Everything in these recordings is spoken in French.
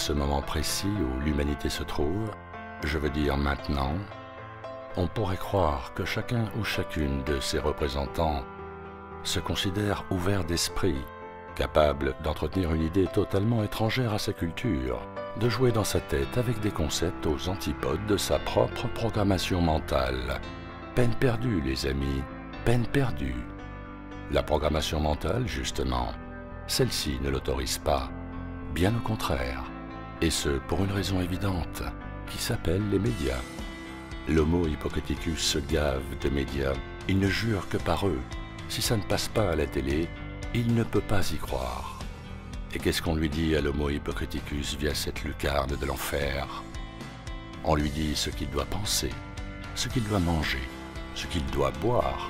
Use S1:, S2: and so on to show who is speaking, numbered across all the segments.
S1: ce moment précis où l'humanité se trouve, je veux dire maintenant, on pourrait croire que chacun ou chacune de ses représentants se considère ouvert d'esprit, capable d'entretenir une idée totalement étrangère à sa culture, de jouer dans sa tête avec des concepts aux antipodes de sa propre programmation mentale. Peine perdue, les amis, peine perdue. La programmation mentale, justement, celle-ci ne l'autorise pas, bien au contraire, et ce pour une raison évidente, qui s'appelle les médias. L'homo hypocriticus se gave de médias, il ne jure que par eux. Si ça ne passe pas à la télé, il ne peut pas y croire. Et qu'est-ce qu'on lui dit à l'homo hypocriticus via cette lucarne de l'enfer? On lui dit ce qu'il doit penser, ce qu'il doit manger, ce qu'il doit boire,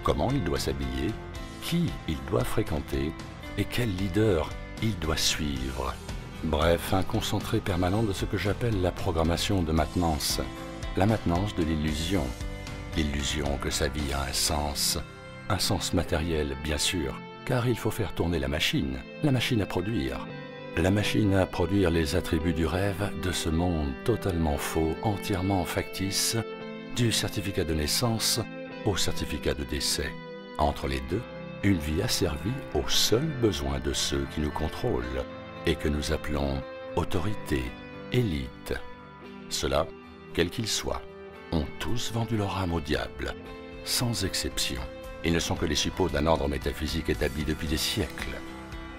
S1: comment il doit s'habiller, qui il doit fréquenter et quel leader il doit suivre. Bref, un concentré permanent de ce que j'appelle la programmation de maintenance, la maintenance de l'illusion. L'illusion que sa vie a un sens matériel bien sûr, car il faut faire tourner la machine à produire. La machine à produire les attributs du rêve de ce monde totalement faux, entièrement factice, du certificat de naissance au certificat de décès. Entre les deux, une vie asservie aux seuls besoins de ceux qui nous contrôlent et que nous appelons autorité, élite. Ceux-là, quels qu'ils soient, ont tous vendu leur âme au diable, sans exception. Ils ne sont que les suppôts d'un ordre métaphysique établi depuis des siècles,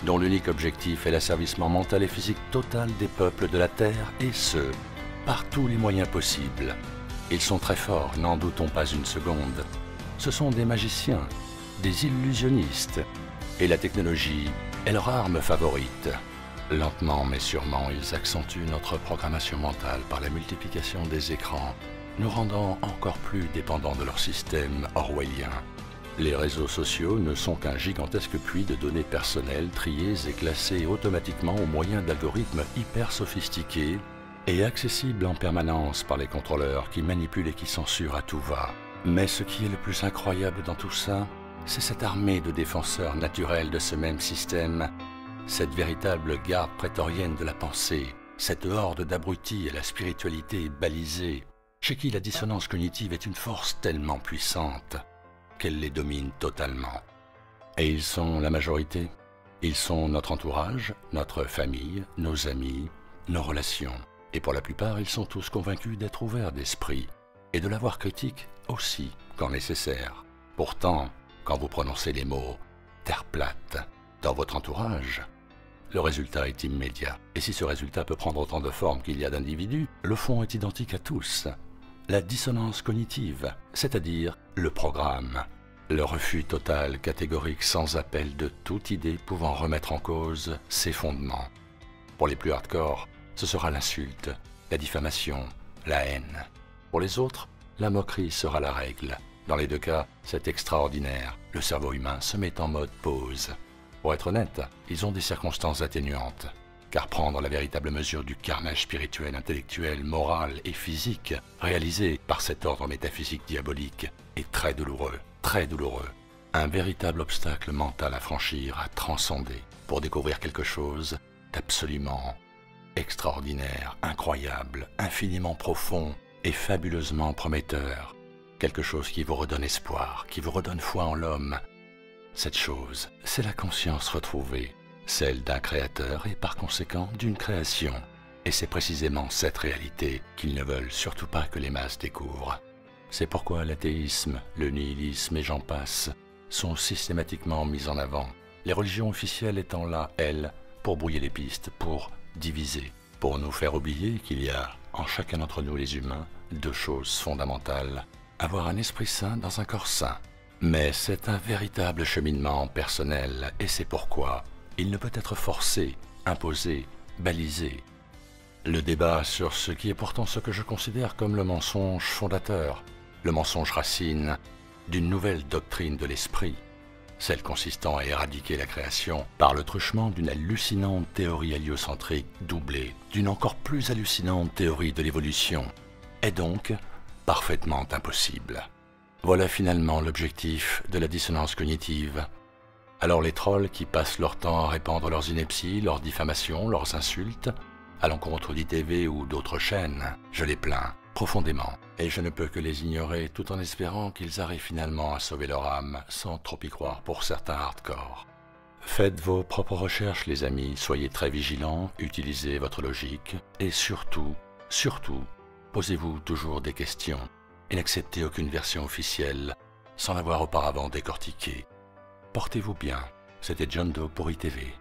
S1: dont l'unique objectif est l'asservissement mental et physique total des peuples de la Terre, et ce, par tous les moyens possibles. Ils sont très forts, n'en doutons pas une seconde. Ce sont des magiciens, des illusionnistes, et la technologie est leur arme favorite. Lentement mais sûrement, ils accentuent notre programmation mentale par la multiplication des écrans, nous rendant encore plus dépendants de leur système orwellien. Les réseaux sociaux ne sont qu'un gigantesque puits de données personnelles triées et classées automatiquement au moyen d'algorithmes hyper sophistiqués et accessibles en permanence par les contrôleurs qui manipulent et qui censurent à tout va. Mais ce qui est le plus incroyable dans tout ça, c'est cette armée de défenseurs naturels de ce même système, cette véritable garde prétorienne de la pensée, cette horde d'abrutis à la spiritualité balisée, chez qui la dissonance cognitive est une force tellement puissante qu'elle les domine totalement. Et ils sont la majorité. Ils sont notre entourage, notre famille, nos amis, nos relations. Et pour la plupart, ils sont tous convaincus d'être ouverts d'esprit et de l'avoir critique aussi quand nécessaire. Pourtant, quand vous prononcez les mots « terre plate » dans votre entourage, le résultat est immédiat. Et si ce résultat peut prendre autant de formes qu'il y a d'individus, le fond est identique à tous. La dissonance cognitive, c'est-à-dire le programme. Le refus total, catégorique, sans appel de toute idée pouvant remettre en cause ses fondements. Pour les plus hardcore, ce sera l'insulte, la diffamation, la haine. Pour les autres, la moquerie sera la règle. Dans les deux cas, c'est extraordinaire. Le cerveau humain se met en mode pause. Pour être honnête, ils ont des circonstances atténuantes. Car prendre la véritable mesure du carnage spirituel, intellectuel, moral et physique réalisé par cet ordre métaphysique diabolique est très douloureux, très douloureux. Un véritable obstacle mental à franchir, à transcender, pour découvrir quelque chose d'absolument extraordinaire, incroyable, infiniment profond et fabuleusement prometteur. Quelque chose qui vous redonne espoir, qui vous redonne foi en l'homme. Cette chose, c'est la conscience retrouvée, celle d'un créateur et par conséquent d'une création. Et c'est précisément cette réalité qu'ils ne veulent surtout pas que les masses découvrent. C'est pourquoi l'athéisme, le nihilisme et j'en passe sont systématiquement mis en avant. Les religions officielles étant là, elles, pour brouiller les pistes, pour diviser, pour nous faire oublier qu'il y a, en chacun d'entre nous les humains, deux choses fondamentales. Avoir un esprit sain dans un corps sain. Mais c'est un véritable cheminement personnel et c'est pourquoi il ne peut être forcé, imposé, balisé. Le débat sur ce qui est pourtant ce que je considère comme le mensonge fondateur, le mensonge racine d'une nouvelle doctrine de l'esprit, celle consistant à éradiquer la création par le truchement d'une hallucinante théorie héliocentrique doublée d'une encore plus hallucinante théorie de l'évolution, est donc parfaitement impossible. Voilà finalement l'objectif de la dissonance cognitive. Alors les trolls qui passent leur temps à répandre leurs inepties, leurs diffamations, leurs insultes, à l'encontre d'ITV ou d'autres chaînes. Je les plains profondément, et je ne peux que les ignorer tout en espérant qu'ils arrivent finalement à sauver leur âme sans trop y croire pour certains hardcore. Faites vos propres recherches les amis, soyez très vigilants, utilisez votre logique, et surtout, posez-vous toujours des questions, et n'acceptez aucune version officielle sans l'avoir auparavant décortiquée. Portez-vous bien, c'était John Doe pour ITV.